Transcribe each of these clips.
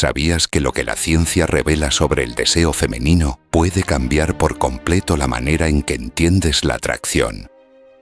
¿Sabías que lo que la ciencia revela sobre el deseo femenino puede cambiar por completo la manera en que entiendes la atracción?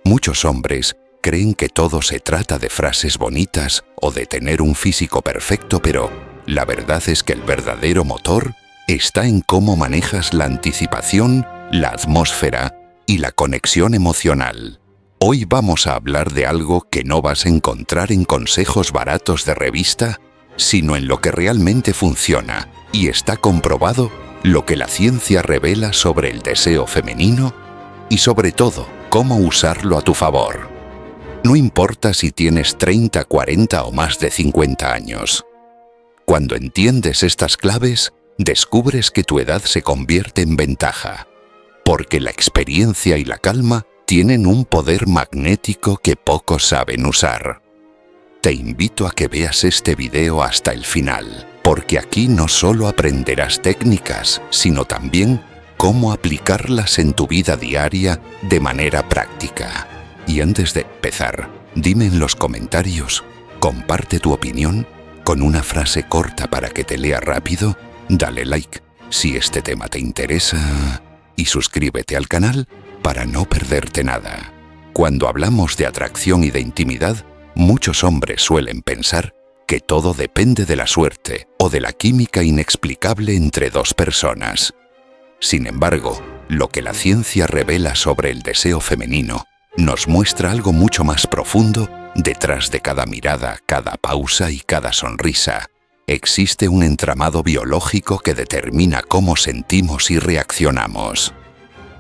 Muchos hombres creen que todo se trata de frases bonitas o de tener un físico perfecto, pero la verdad es que el verdadero motor está en cómo manejas la anticipación, la atmósfera y la conexión emocional. Hoy vamos a hablar de algo que no vas a encontrar en consejos baratos de revista, sino en lo que realmente funciona y está comprobado, lo que la ciencia revela sobre el deseo femenino y sobre todo, cómo usarlo a tu favor. No importa si tienes 30, 40 o más de 50 años. Cuando entiendes estas claves, descubres que tu edad se convierte en ventaja, porque la experiencia y la calma tienen un poder magnético que pocos saben usar. Te invito a que veas este video hasta el final, porque aquí no solo aprenderás técnicas, sino también cómo aplicarlas en tu vida diaria de manera práctica. Y antes de empezar, dime en los comentarios, comparte tu opinión con una frase corta para que te lea rápido, dale like si este tema te interesa y suscríbete al canal para no perderte nada. Cuando hablamos de atracción y de intimidad, muchos hombres suelen pensar que todo depende de la suerte o de la química inexplicable entre dos personas. Sin embargo, lo que la ciencia revela sobre el deseo femenino nos muestra algo mucho más profundo. Detrás de cada mirada, cada pausa y cada sonrisa, existe un entramado biológico que determina cómo sentimos y reaccionamos.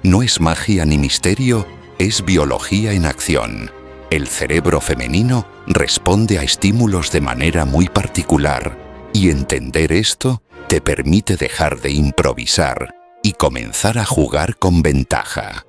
No es magia ni misterio, es biología en acción. El cerebro femenino responde a estímulos de manera muy particular, y entender esto te permite dejar de improvisar y comenzar a jugar con ventaja.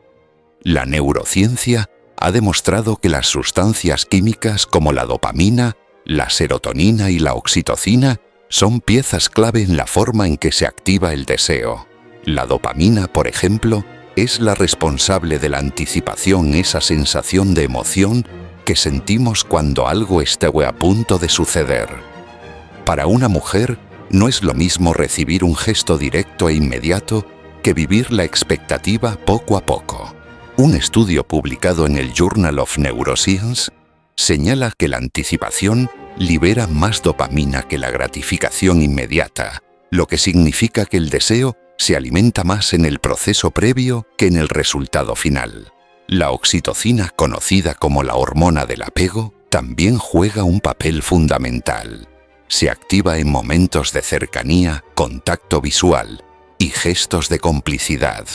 La neurociencia ha demostrado que las sustancias químicas como la dopamina, la serotonina y la oxitocina son piezas clave en la forma en que se activa el deseo. La dopamina, por ejemplo, es la responsable de la anticipación, esa sensación de emoción que sentimos cuando algo está a punto de suceder. Para una mujer, no es lo mismo recibir un gesto directo e inmediato que vivir la expectativa poco a poco. Un estudio publicado en el Journal of Neuroscience señala que la anticipación libera más dopamina que la gratificación inmediata, lo que significa que el deseo se alimenta más en el proceso previo que en el resultado final. La oxitocina, conocida como la hormona del apego, también juega un papel fundamental. Se activa en momentos de cercanía, contacto visual y gestos de complicidad.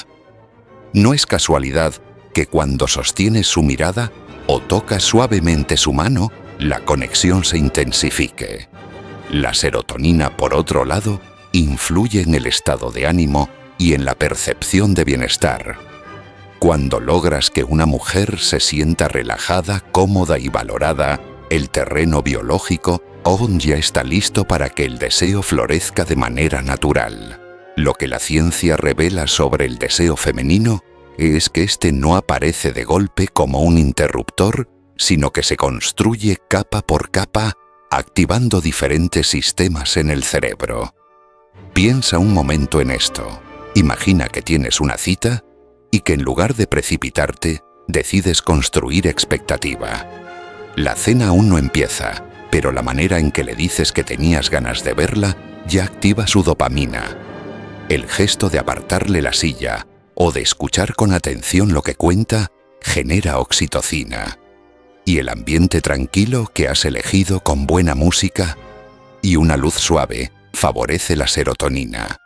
No es casualidad que cuando sostienes su mirada o tocas suavemente su mano, la conexión se intensifique. La serotonina, por otro lado, influye en el estado de ánimo y en la percepción de bienestar. Cuando logras que una mujer se sienta relajada, cómoda y valorada, el terreno biológico aún ya está listo para que el deseo florezca de manera natural. Lo que la ciencia revela sobre el deseo femenino es que este no aparece de golpe como un interruptor, sino que se construye capa por capa, activando diferentes sistemas en el cerebro. Piensa un momento en esto. Imagina que tienes una cita y que en lugar de precipitarte, decides construir expectativa. La cena aún no empieza, pero la manera en que le dices que tenías ganas de verla ya activa su dopamina. El gesto de apartarle la silla o de escuchar con atención lo que cuenta genera oxitocina. Y el ambiente tranquilo que has elegido con buena música y una luz suave favorece la serotonina.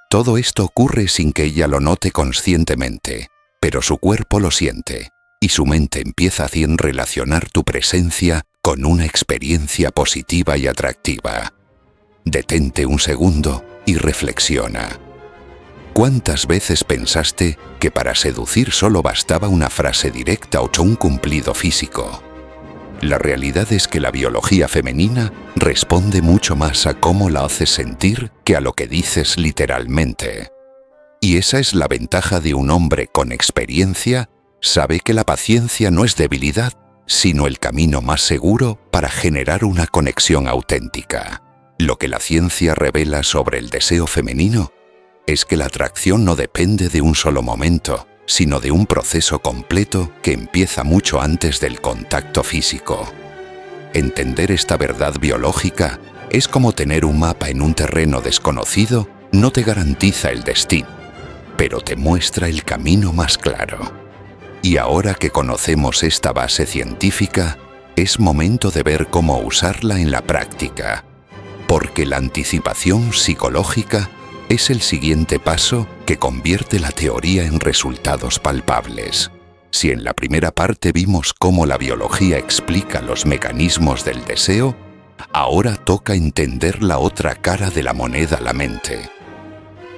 Todo esto ocurre sin que ella lo note conscientemente, pero su cuerpo lo siente y su mente empieza a relacionar tu presencia con una experiencia positiva y atractiva. Detente un segundo y reflexiona. ¿Cuántas veces pensaste que para seducir solo bastaba una frase directa o un cumplido físico? La realidad es que la biología femenina responde mucho más a cómo la haces sentir que a lo que dices literalmente. Y esa es la ventaja de un hombre con experiencia. Sabe que la paciencia no es debilidad, sino el camino más seguro para generar una conexión auténtica. Lo que la ciencia revela sobre el deseo femenino es que la atracción no depende de un solo momento, sino de un proceso completo que empieza mucho antes del contacto físico. Entender esta verdad biológica es como tener un mapa en un terreno desconocido. No te garantiza el destino, pero te muestra el camino más claro. Y ahora que conocemos esta base científica, es momento de ver cómo usarla en la práctica, porque la anticipación psicológica es el siguiente paso que convierte la teoría en resultados palpables. Si en la primera parte vimos cómo la biología explica los mecanismos del deseo, ahora toca entender la otra cara de la moneda, la mente.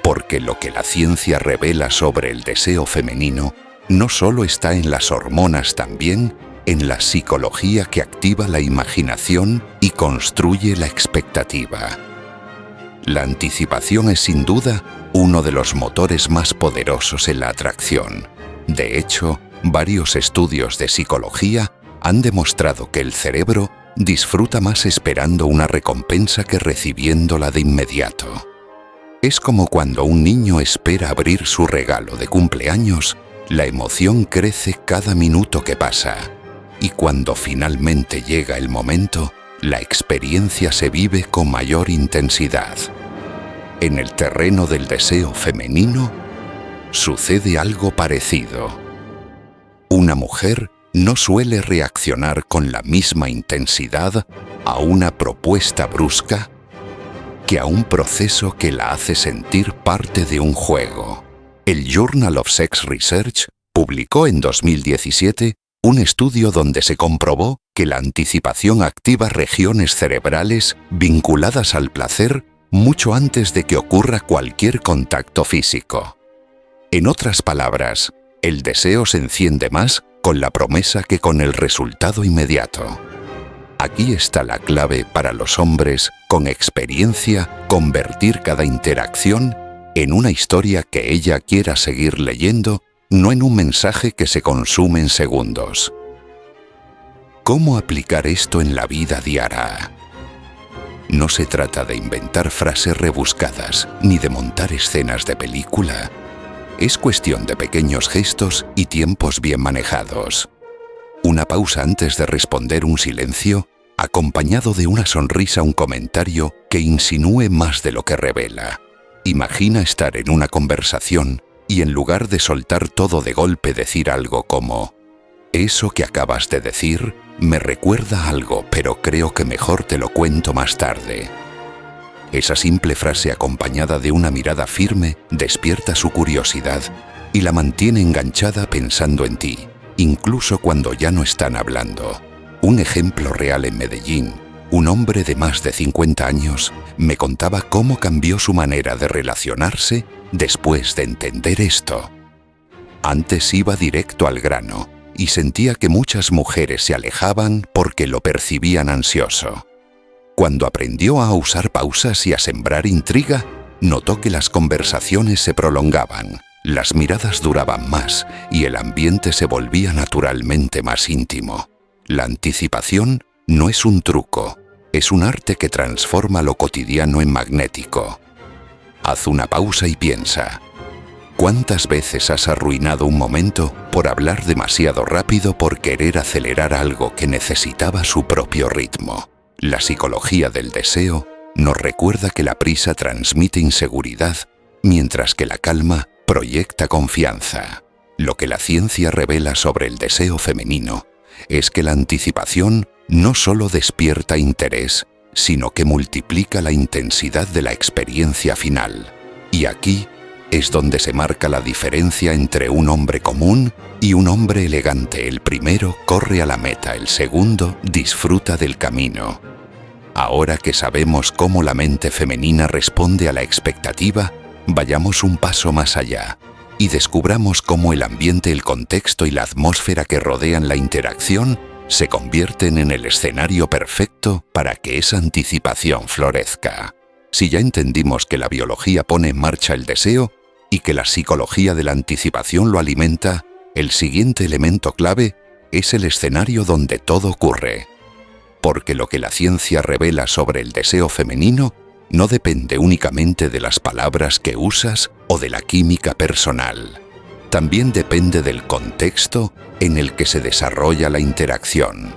Porque lo que la ciencia revela sobre el deseo femenino no solo está en las hormonas, también en la psicología que activa la imaginación y construye la expectativa. La anticipación es sin duda uno de los motores más poderosos en la atracción. De hecho, varios estudios de psicología han demostrado que el cerebro disfruta más esperando una recompensa que recibiéndola de inmediato. Es como cuando un niño espera abrir su regalo de cumpleaños, la emoción crece cada minuto que pasa. Y cuando finalmente llega el momento, la experiencia se vive con mayor intensidad. En el terreno del deseo femenino, sucede algo parecido. Una mujer no suele reaccionar con la misma intensidad a una propuesta brusca que a un proceso que la hace sentir parte de un juego. El Journal of Sex Research publicó en 2017 un estudio donde se comprobó que la anticipación activa regiones cerebrales vinculadas al placer mucho antes de que ocurra cualquier contacto físico. En otras palabras, el deseo se enciende más con la promesa que con el resultado inmediato. Aquí está la clave para los hombres con experiencia: convertir cada interacción en una historia que ella quiera seguir leyendo, no en un mensaje que se consume en segundos. ¿Cómo aplicar esto en la vida diaria? No se trata de inventar frases rebuscadas ni de montar escenas de película. Es cuestión de pequeños gestos y tiempos bien manejados. Una pausa antes de responder, un silencio, acompañado de una sonrisa, un comentario que insinúe más de lo que revela. Imagina estar en una conversación y en lugar de soltar todo de golpe decir algo como: «Eso que acabas de decir me recuerda algo, pero creo que mejor te lo cuento más tarde». Esa simple frase acompañada de una mirada firme despierta su curiosidad y la mantiene enganchada pensando en ti, incluso cuando ya no están hablando. Un ejemplo real: en Medellín, un hombre de más de 50 años me contaba cómo cambió su manera de relacionarse después de entender esto. Antes iba directo al grano y sentía que muchas mujeres se alejaban porque lo percibían ansioso. Cuando aprendió a usar pausas y a sembrar intriga, notó que las conversaciones se prolongaban, las miradas duraban más y el ambiente se volvía naturalmente más íntimo. La anticipación no es un truco, es un arte que transforma lo cotidiano en magnético. Haz una pausa y piensa: ¿cuántas veces has arruinado un momento por hablar demasiado rápido, por querer acelerar algo que necesitaba su propio ritmo? La psicología del deseo nos recuerda que la prisa transmite inseguridad, mientras que la calma proyecta confianza. Lo que la ciencia revela sobre el deseo femenino es que la anticipación no solo despierta interés, sino que multiplica la intensidad de la experiencia final. Y aquí es donde se marca la diferencia entre un hombre común y un hombre elegante. El primero corre a la meta, el segundo disfruta del camino. Ahora que sabemos cómo la mente femenina responde a la expectativa, vayamos un paso más allá y descubramos cómo el ambiente, el contexto y la atmósfera que rodean la interacción se convierten en el escenario perfecto para que esa anticipación florezca. Si ya entendimos que la biología pone en marcha el deseo y que la psicología de la anticipación lo alimenta, el siguiente elemento clave es el escenario donde todo ocurre. Porque lo que la ciencia revela sobre el deseo femenino no depende únicamente de las palabras que usas o de la química personal. También depende del contexto en el que se desarrolla la interacción.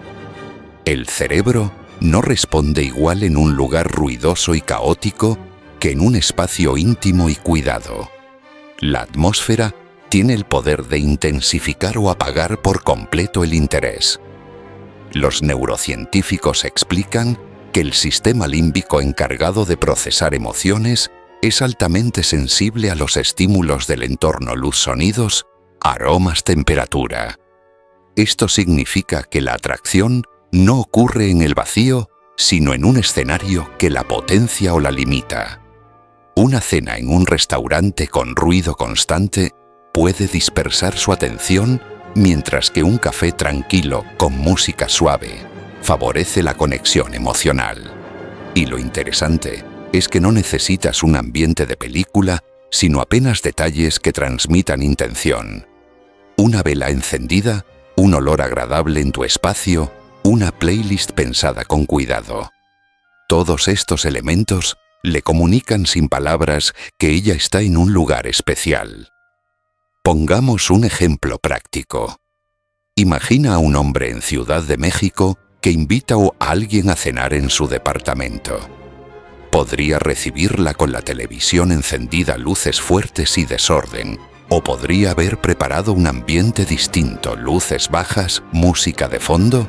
El cerebro no responde igual en un lugar ruidoso y caótico que en un espacio íntimo y cuidado. La atmósfera tiene el poder de intensificar o apagar por completo el interés. Los neurocientíficos explican que el sistema límbico encargado de procesar emociones es altamente sensible a los estímulos del entorno: luz, sonidos, aromas, temperatura. Esto significa que la atracción no ocurre en el vacío, sino en un escenario que la potencia o la limita. Una cena en un restaurante con ruido constante puede dispersar su atención, mientras que un café tranquilo con música suave favorece la conexión emocional. Y lo interesante es que no necesitas un ambiente de película, sino apenas detalles que transmitan intención. Una vela encendida, un olor agradable en tu espacio, una playlist pensada con cuidado. Todos estos elementos le comunican sin palabras que ella está en un lugar especial. Pongamos un ejemplo práctico. Imagina a un hombre en Ciudad de México que invita a alguien a cenar en su departamento. Podría recibirla con la televisión encendida, luces fuertes y desorden, o podría haber preparado un ambiente distinto: luces bajas, música de fondo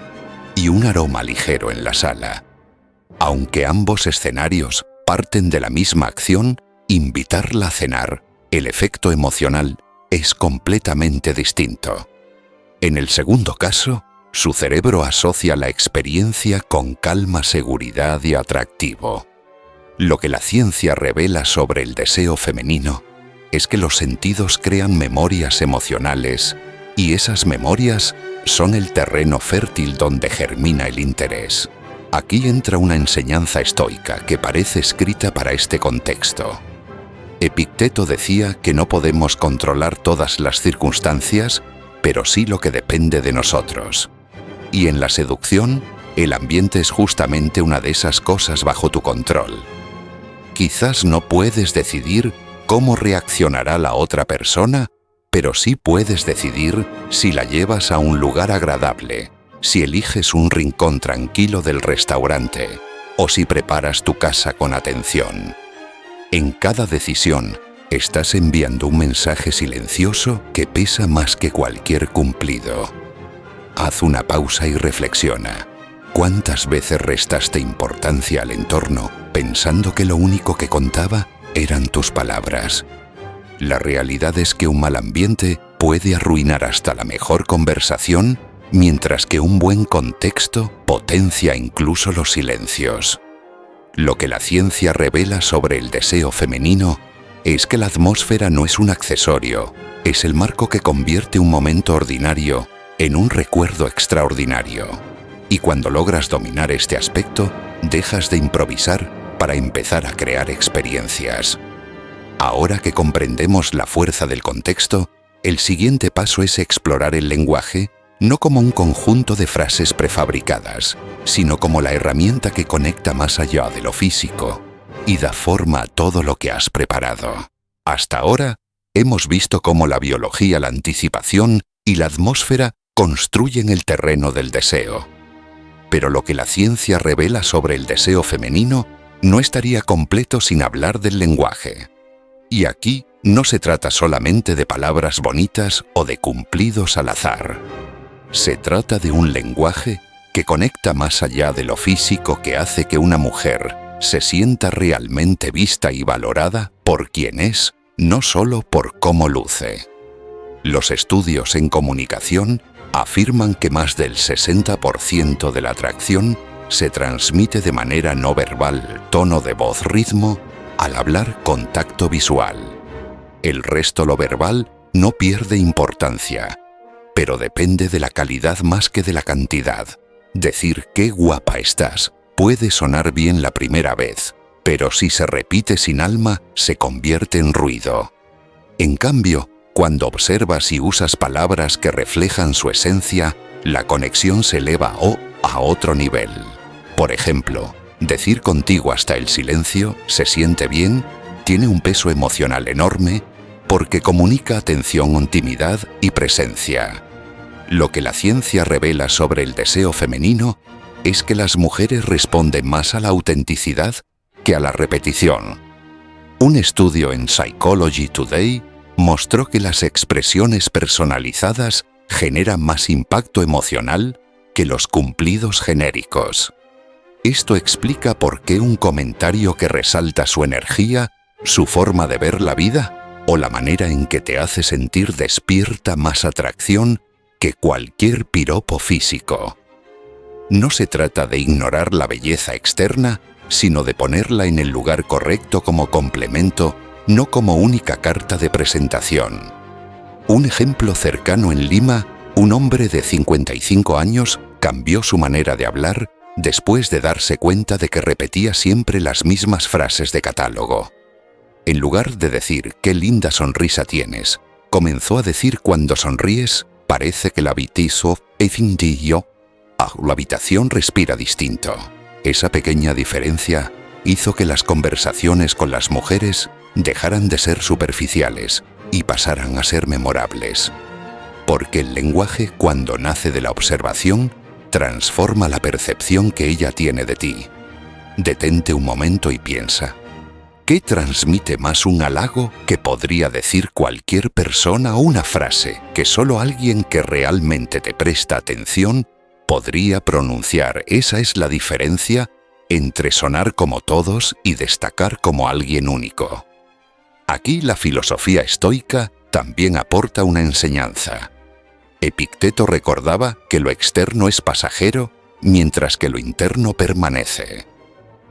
y un aroma ligero en la sala. Aunque ambos escenarios parten de la misma acción, invitarla a cenar, el efecto emocional es completamente distinto. En el segundo caso, su cerebro asocia la experiencia con calma, seguridad y atractivo. Lo que la ciencia revela sobre el deseo femenino es que los sentidos crean memorias emocionales, y esas memorias son el terreno fértil donde germina el interés. Aquí entra una enseñanza estoica que parece escrita para este contexto. Epicteto decía que no podemos controlar todas las circunstancias, pero sí lo que depende de nosotros. Y en la seducción, el ambiente es justamente una de esas cosas bajo tu control. Quizás no puedes decidir cómo reaccionará la otra persona, pero sí puedes decidir si la llevas a un lugar agradable, si eliges un rincón tranquilo del restaurante o si preparas tu casa con atención. En cada decisión, estás enviando un mensaje silencioso que pesa más que cualquier cumplido. Haz una pausa y reflexiona. ¿Cuántas veces restaste importancia al entorno pensando que lo único que contaba eran tus palabras? La realidad es que un mal ambiente puede arruinar hasta la mejor conversación, mientras que un buen contexto potencia incluso los silencios. Lo que la ciencia revela sobre el deseo femenino es que la atmósfera no es un accesorio, es el marco que convierte un momento ordinario en un recuerdo extraordinario. Y cuando logras dominar este aspecto, dejas de improvisar para empezar a crear experiencias. Ahora que comprendemos la fuerza del contexto, el siguiente paso es explorar el lenguaje, no como un conjunto de frases prefabricadas, sino como la herramienta que conecta más allá de lo físico y da forma a todo lo que has preparado. Hasta ahora, hemos visto cómo la biología, la anticipación y la atmósfera construyen el terreno del deseo. Pero lo que la ciencia revela sobre el deseo femenino no estaría completo sin hablar del lenguaje. Y aquí no se trata solamente de palabras bonitas o de cumplidos al azar. Se trata de un lenguaje que conecta más allá de lo físico, que hace que una mujer se sienta realmente vista y valorada por quien es, no solo por cómo luce. Los estudios en comunicación afirman que más del 60% de la atracción se transmite de manera no verbal, tono de voz, ritmo, al hablar, contacto visual. El resto, lo verbal, no pierde importancia, pero depende de la calidad más que de la cantidad. Decir "qué guapa estás" puede sonar bien la primera vez, pero si se repite sin alma, se convierte en ruido. En cambio, cuando observas y usas palabras que reflejan su esencia, la conexión se eleva a otro nivel. Por ejemplo, Decir contigo hasta el silencio se siente bien, tiene un peso emocional enorme, porque comunica atención, intimidad y presencia. Lo que la ciencia revela sobre el deseo femenino es que las mujeres responden más a la autenticidad que a la repetición. Un estudio en Psychology Today mostró que las expresiones personalizadas generan más impacto emocional que los cumplidos genéricos. Esto explica por qué un comentario que resalta su energía, su forma de ver la vida o la manera en que te hace sentir despierta más atracción que cualquier piropo físico. No se trata de ignorar la belleza externa, sino de ponerla en el lugar correcto como complemento, no como única carta de presentación. Un ejemplo cercano en Lima, un hombre de 55 años cambió su manera de hablar después de darse cuenta de que repetía siempre las mismas frases de catálogo. En lugar de decir «qué linda sonrisa tienes», comenzó a decir «cuando sonríes, parece que la habitación respira distinto». Esa pequeña diferencia hizo que las conversaciones con las mujeres dejaran de ser superficiales y pasaran a ser memorables. Porque el lenguaje, cuando nace de la observación, transforma la percepción que ella tiene de ti. Detente un momento y piensa. ¿Qué transmite más un halago que podría decir cualquier persona o una frase que solo alguien que realmente te presta atención podría pronunciar? Esa es la diferencia entre sonar como todos y destacar como alguien único. Aquí la filosofía estoica también aporta una enseñanza. Epicteto recordaba que lo externo es pasajero, mientras que lo interno permanece.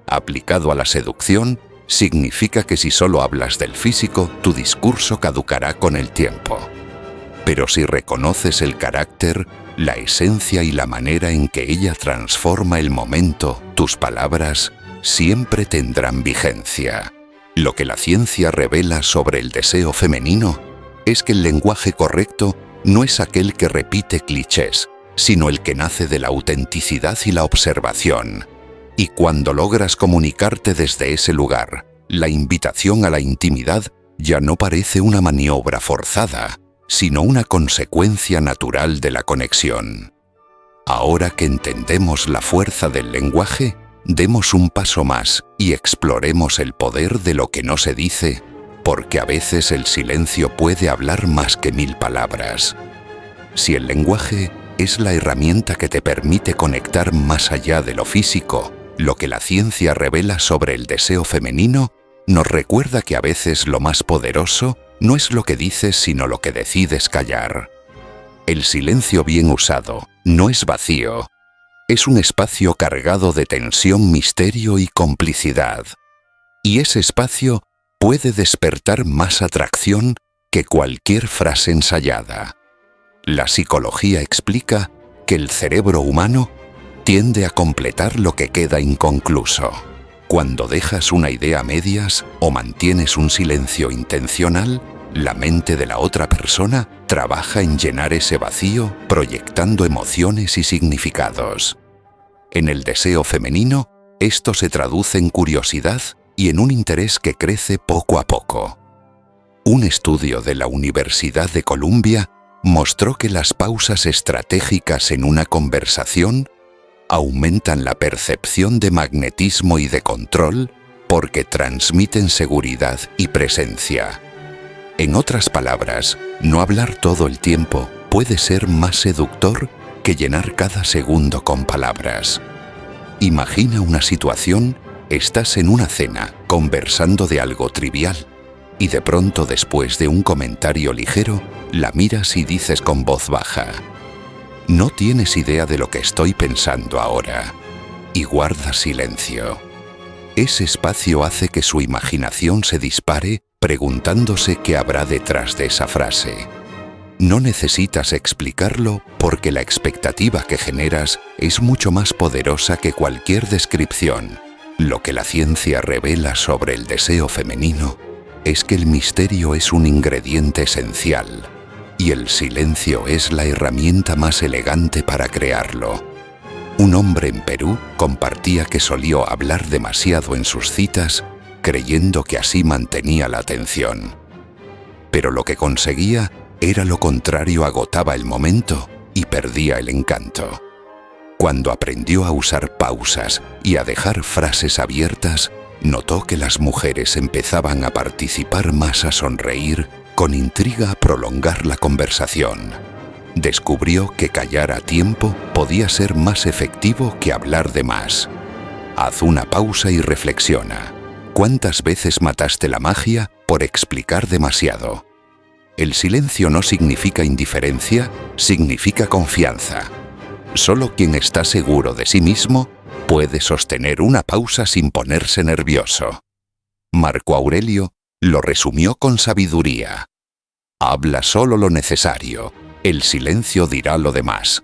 Aplicado a la seducción, significa que si solo hablas del físico, tu discurso caducará con el tiempo. Pero si reconoces el carácter, la esencia y la manera en que ella transforma el momento, tus palabras siempre tendrán vigencia. Lo que la ciencia revela sobre el deseo femenino es que el lenguaje correcto no es aquel que repite clichés, sino el que nace de la autenticidad y la observación. Y cuando logras comunicarte desde ese lugar, la invitación a la intimidad ya no parece una maniobra forzada, sino una consecuencia natural de la conexión. Ahora que entendemos la fuerza del lenguaje, demos un paso más y exploremos el poder de lo que no se dice, porque a veces el silencio puede hablar más que 1000 palabras. Si el lenguaje es la herramienta que te permite conectar más allá de lo físico, lo que la ciencia revela sobre el deseo femenino nos recuerda que a veces lo más poderoso no es lo que dices, sino lo que decides callar. El silencio bien usado no es vacío, es un espacio cargado de tensión, misterio y complicidad. Y ese espacio puede despertar más atracción que cualquier frase ensayada. La psicología explica que el cerebro humano tiende a completar lo que queda inconcluso. Cuando dejas una idea a medias o mantienes un silencio intencional, la mente de la otra persona trabaja en llenar ese vacío, proyectando emociones y significados. En el deseo femenino, esto se traduce en curiosidad y en un interés que crece poco a poco. Un estudio de la Universidad de Columbia mostró que las pausas estratégicas en una conversación aumentan la percepción de magnetismo y de control porque transmiten seguridad y presencia. En otras palabras, no hablar todo el tiempo puede ser más seductor que llenar cada segundo con palabras. Imagina una situación, estás en una cena conversando de algo trivial y de pronto después de un comentario ligero, la miras y dices con voz baja: «No tienes idea de lo que estoy pensando ahora», y guarda silencio. Ese espacio hace que su imaginación se dispare preguntándose qué habrá detrás de esa frase. No necesitas explicarlo porque la expectativa que generas es mucho más poderosa que cualquier descripción. Lo que la ciencia revela sobre el deseo femenino es que el misterio es un ingrediente esencial y el silencio es la herramienta más elegante para crearlo. Un hombre en Perú compartía que solía hablar demasiado en sus citas, creyendo que así mantenía la atención. Pero lo que conseguía era lo contrario, agotaba el momento y perdía el encanto. Cuando aprendió a usar pausas y a dejar frases abiertas, notó que las mujeres empezaban a participar más, a sonreír, con intriga a prolongar la conversación. Descubrió que callar a tiempo podía ser más efectivo que hablar de más. Haz una pausa y reflexiona. ¿Cuántas veces mataste la magia por explicar demasiado? El silencio no significa indiferencia, significa confianza. Solo quien está seguro de sí mismo puede sostener una pausa sin ponerse nervioso. Marco Aurelio lo resumió con sabiduría. Habla solo lo necesario, el silencio dirá lo demás.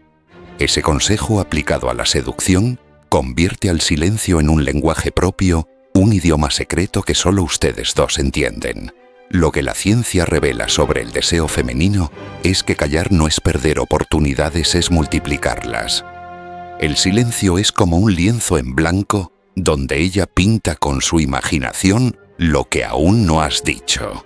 Ese consejo aplicado a la seducción convierte al silencio en un lenguaje propio, un idioma secreto que solo ustedes dos entienden. Lo que la ciencia revela sobre el deseo femenino es que callar no es perder oportunidades, es multiplicarlas. El silencio es como un lienzo en blanco donde ella pinta con su imaginación lo que aún no has dicho.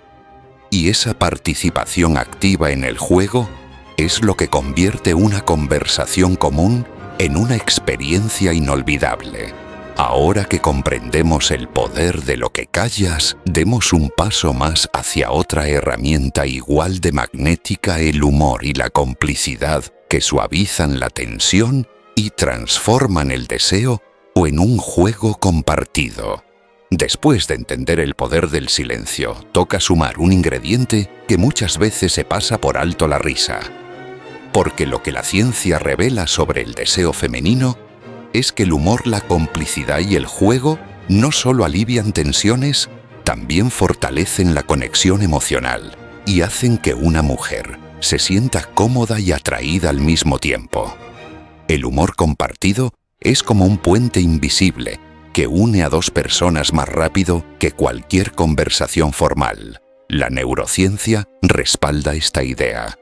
Y esa participación activa en el juego es lo que convierte una conversación común en una experiencia inolvidable. Ahora que comprendemos el poder de lo que callas, demos un paso más hacia otra herramienta igual de magnética: el humor y la complicidad, que suavizan la tensión y transforman el deseo en un juego compartido. Después de entender el poder del silencio, toca sumar un ingrediente que muchas veces se pasa por alto: la risa. Porque lo que la ciencia revela sobre el deseo femenino es que el humor, la complicidad y el juego no solo alivian tensiones, también fortalecen la conexión emocional y hacen que una mujer se sienta cómoda y atraída al mismo tiempo. El humor compartido es como un puente invisible que une a dos personas más rápido que cualquier conversación formal. La neurociencia respalda esta idea.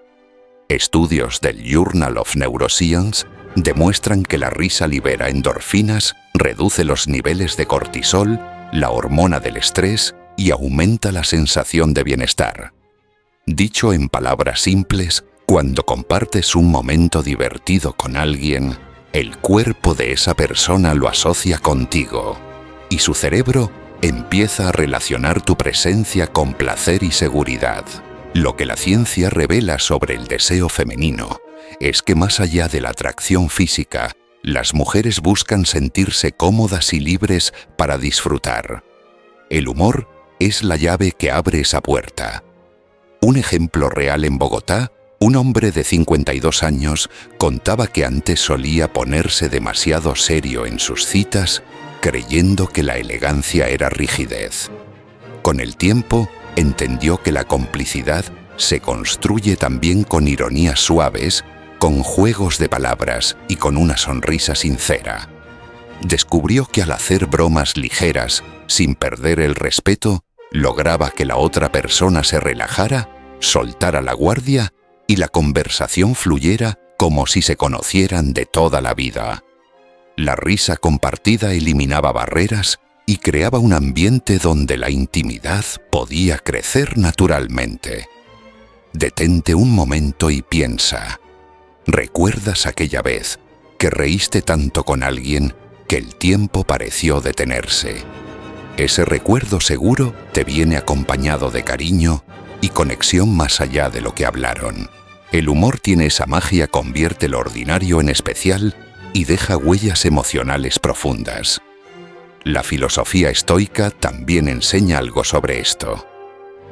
Estudios del Journal of Neuroscience demuestran que la risa libera endorfinas, reduce los niveles de cortisol, la hormona del estrés, y aumenta la sensación de bienestar. Dicho en palabras simples, cuando compartes un momento divertido con alguien, el cuerpo de esa persona lo asocia contigo y su cerebro empieza a relacionar tu presencia con placer y seguridad. Lo que la ciencia revela sobre el deseo femenino es que más allá de la atracción física, las mujeres buscan sentirse cómodas y libres para disfrutar. El humor es la llave que abre esa puerta. Un ejemplo real: en Bogotá, un hombre de 52 años contaba que antes solía ponerse demasiado serio en sus citas, creyendo que la elegancia era rigidez. Con el tiempo, entendió que la complicidad se construye también con ironías suaves, con juegos de palabras y con una sonrisa sincera. Descubrió que al hacer bromas ligeras, sin perder el respeto, lograba que la otra persona se relajara, soltara la guardia y la conversación fluyera como si se conocieran de toda la vida. La risa compartida eliminaba barreras y creaba un ambiente donde la intimidad podía crecer naturalmente. Detente un momento y piensa. ¿Recuerdas aquella vez que reíste tanto con alguien que el tiempo pareció detenerse? Ese recuerdo seguro te viene acompañado de cariño y conexión más allá de lo que hablaron. El humor tiene esa magia: convierte lo ordinario en especial y deja huellas emocionales profundas. La filosofía estoica también enseña algo sobre esto.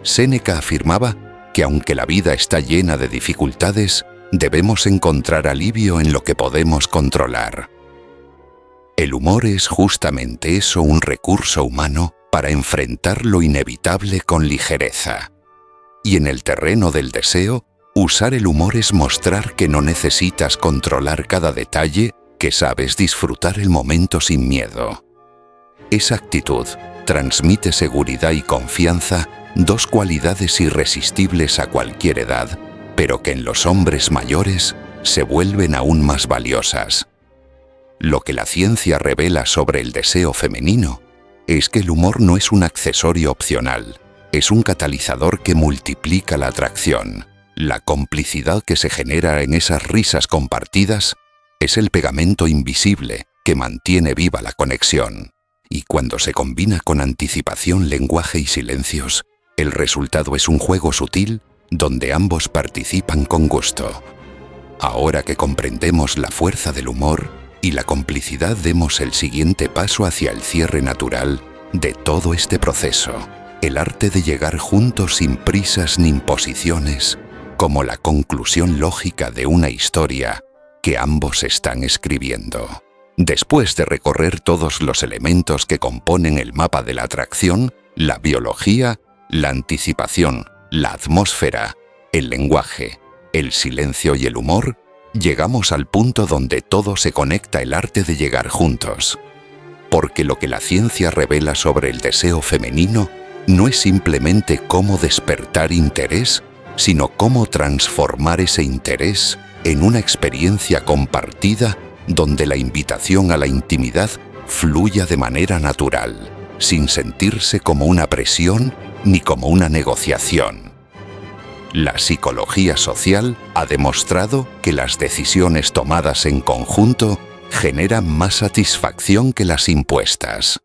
Séneca afirmaba que aunque la vida está llena de dificultades, debemos encontrar alivio en lo que podemos controlar. El humor es justamente eso: un recurso humano para enfrentar lo inevitable con ligereza. Y en el terreno del deseo, usar el humor es mostrar que no necesitas controlar cada detalle, que sabes disfrutar el momento sin miedo. Esa actitud transmite seguridad y confianza, dos cualidades irresistibles a cualquier edad, pero que en los hombres mayores se vuelven aún más valiosas. Lo que la ciencia revela sobre el deseo femenino es que el humor no es un accesorio opcional, es un catalizador que multiplica la atracción. La complicidad que se genera en esas risas compartidas es el pegamento invisible que mantiene viva la conexión. Y cuando se combina con anticipación, lenguaje y silencios, el resultado es un juego sutil donde ambos participan con gusto. Ahora que comprendemos la fuerza del humor y la complicidad, demos el siguiente paso hacia el cierre natural de todo este proceso. El arte de llegar juntos sin prisas ni imposiciones, como la conclusión lógica de una historia que ambos están escribiendo. Después de recorrer todos los elementos que componen el mapa de la atracción, la biología, la anticipación, la atmósfera, el lenguaje, el silencio y el humor, llegamos al punto donde todo se conecta: el arte de llegar juntos. Porque lo que la ciencia revela sobre el deseo femenino no es simplemente cómo despertar interés, sino cómo transformar ese interés en una experiencia compartida donde la invitación a la intimidad fluya de manera natural, sin sentirse como una presión ni como una negociación. La psicología social ha demostrado que las decisiones tomadas en conjunto generan más satisfacción que las impuestas.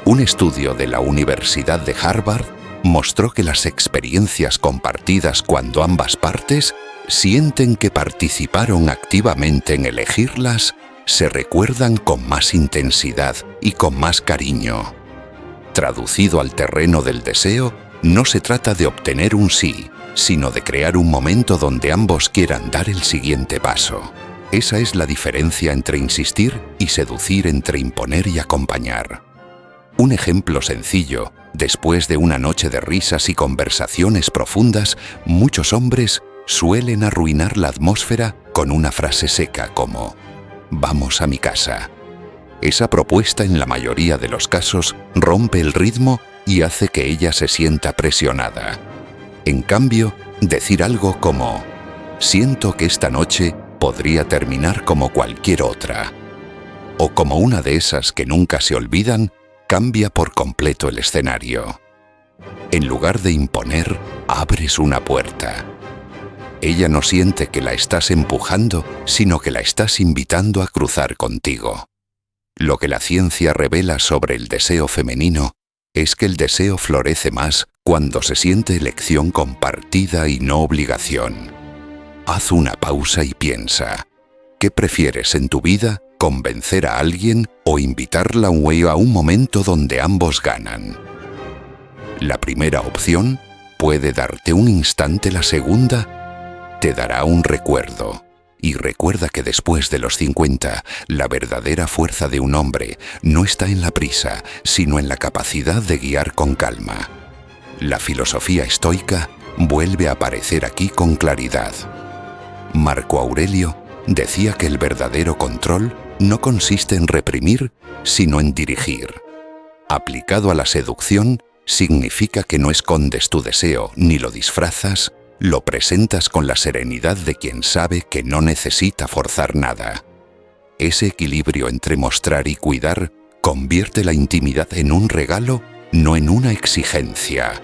Un estudio de la Universidad de Harvard mostró que las experiencias compartidas cuando ambas partes sienten que participaron activamente en elegirlas, se recuerdan con más intensidad y con más cariño. Traducido al terreno del deseo, no se trata de obtener un sí, sino de crear un momento donde ambos quieran dar el siguiente paso. Esa es la diferencia entre insistir y seducir, entre imponer y acompañar. Un ejemplo sencillo: después de una noche de risas y conversaciones profundas, muchos hombres suelen arruinar la atmósfera con una frase seca como «vamos a mi casa». Esa propuesta, en la mayoría de los casos, rompe el ritmo y hace que ella se sienta presionada. En cambio, decir algo como «siento que esta noche podría terminar como cualquier otra», o como una de esas que nunca se olvidan, cambia por completo el escenario. En lugar de imponer, abres una puerta. Ella no siente que la estás empujando, sino que la estás invitando a cruzar contigo. Lo que la ciencia revela sobre el deseo femenino es que el deseo florece más cuando se siente elección compartida y no obligación. Haz una pausa y piensa: ¿qué prefieres en tu vida? ¿Convencer a alguien o invitarla a un momento donde ambos ganan? La primera opción puede darte un instante, la segunda te dará un recuerdo. Y recuerda que después de los 50, la verdadera fuerza de un hombre no está en la prisa, sino en la capacidad de guiar con calma. La filosofía estoica vuelve a aparecer aquí con claridad. Marco Aurelio decía que el verdadero control no consiste en reprimir, sino en dirigir. Aplicado a la seducción, significa que no escondes tu deseo ni lo disfrazas, lo presentas con la serenidad de quien sabe que no necesita forzar nada. Ese equilibrio entre mostrar y cuidar convierte la intimidad en un regalo, no en una exigencia.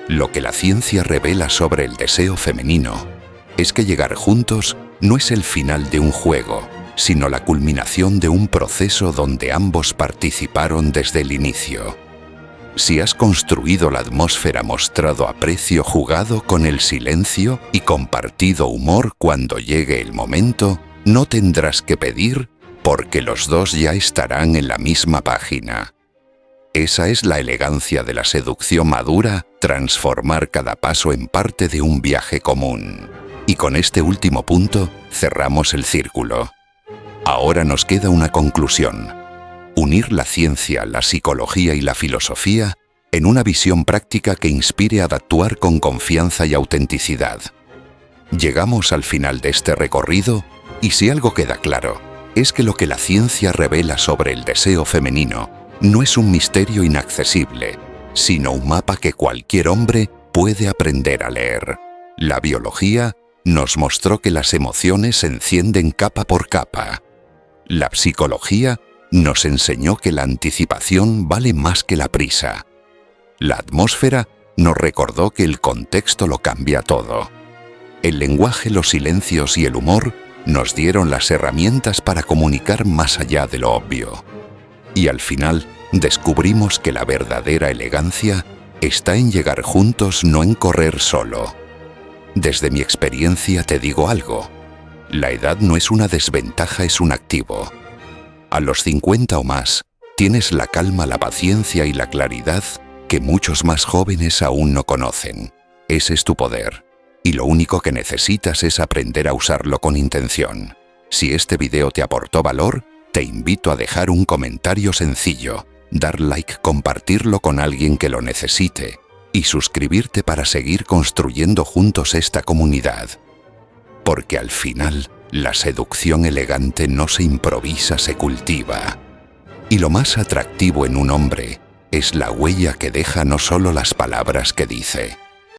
Lo que la ciencia revela sobre el deseo femenino es que llegar juntos no es el final de un juego, sino la culminación de un proceso donde ambos participaron desde el inicio. Si has construido la atmósfera, mostrado aprecio, jugado con el silencio y compartido humor cuando llegue el momento, no tendrás que pedir, porque los dos ya estarán en la misma página. Esa es la elegancia de la seducción madura: transformar cada paso en parte de un viaje común. Y con este último punto cerramos el círculo. Ahora nos queda una conclusión: unir la ciencia, la psicología y la filosofía en una visión práctica que inspire a actuar con confianza y autenticidad. Llegamos al final de este recorrido y si algo queda claro, es que lo que la ciencia revela sobre el deseo femenino no es un misterio inaccesible, sino un mapa que cualquier hombre puede aprender a leer. La biología nos mostró que las emociones se encienden capa por capa. La psicología nos enseñó que la anticipación vale más que la prisa. La atmósfera nos recordó que el contexto lo cambia todo. El lenguaje, los silencios y el humor nos dieron las herramientas para comunicar más allá de lo obvio. Y al final, descubrimos que la verdadera elegancia está en llegar juntos, no en correr solo. Desde mi experiencia te digo algo. La edad no es una desventaja, es un activo. A los 50 o más, tienes la calma, la paciencia y la claridad que muchos más jóvenes aún no conocen. Ese es tu poder. Y lo único que necesitas es aprender a usarlo con intención. Si este video te aportó valor, te invito a dejar un comentario sencillo, dar like, compartirlo con alguien que lo necesite y suscribirte para seguir construyendo juntos esta comunidad. Porque al final, la seducción elegante no se improvisa, se cultiva. Y lo más atractivo en un hombre es la huella que deja, no solo las palabras que dice.